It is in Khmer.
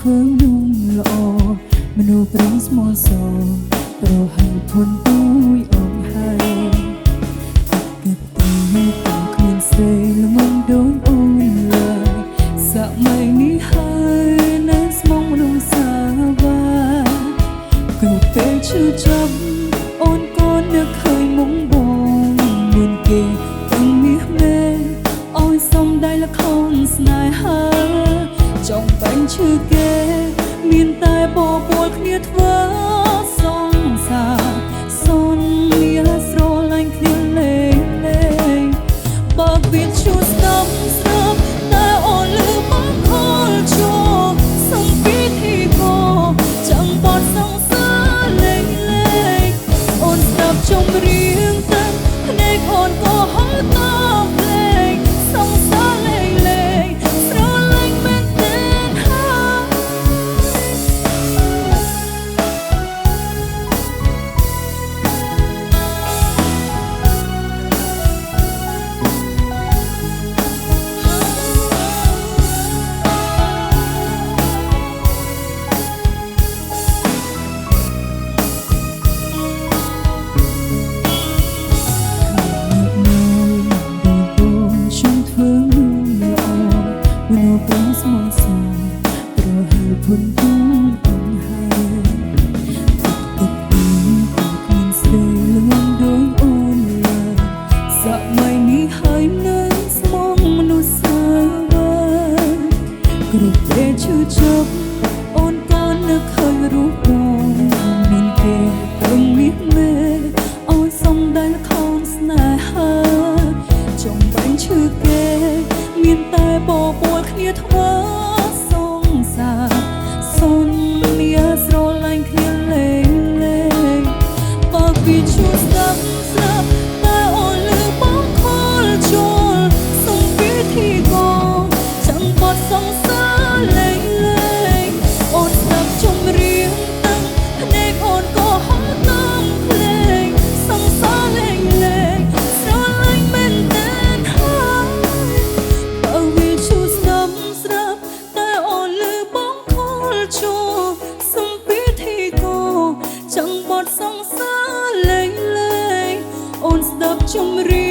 ធ្វើនោះល្អមនុស្សប្រុងស្មោះសរប្រហែលធន់ទួយអងហើយគិតទៅតែគ្មានស្រីល្ងងដូចអូនឡើយសម័យនេះហើយនៅស្មងមនុស្សសាវាគ្រប់ពេលឈឺចាប់អូនក៏នឹកឃើញមុខបងមានគេទាំងមាសមេអោយសំដៃលខោនស្នេហាចង់បាញ់ឈឺគេមានតែបបួលគ្នាធ្វើសងសារសន្យាស្រឡាញ់គ្នាលេងលេងបើវាឈឺស្ដាប់ស្រាប់តែអូនលឺមកខលជួសំពីធីក៏ចាំបត់សងសារលេងលេងអូនស្ដាប់ចម្រៀងតែភ្នែកអូនក៏ហត់តាមលេងសងសារលេងលេងស្រឡាញ់មែនទេមនុស្សប្រុងស្មោះសរប្រហែលធន់ទួយអងហើយទឹកពីក៏គ្មានស្រីល្ងងដូចអូនឡើយសម័យនេះហើយនៅស្មងមនុស្សសាវាគ្រប់ពេលឈឺចាប់អូនក៏នឹកឃើញរូបបងមានគេទាំងមាសមេអោយសំដៃលខោនស្នេហាចង់បាញ់ឈឺគេមានតែបបួលគ្នាធ្វើសងសារសន្យាស្រឡាញ់គ្នាលេងលេងបើពីឈឺស្ដាប់ស្រាប់តែអូនលឺបងខលចូលសំពីធីក៏ចាំបត់សងសារលេងលេងអូនស្ដាប់ចម្រៀងទាំងភ្នែកអូនក៏ហត់តាមភ្លេងសងសារលេងលេងស្រឡាញ់មែនទេសងសារលេងលេងអូនស្ដាប់ចម្រៀង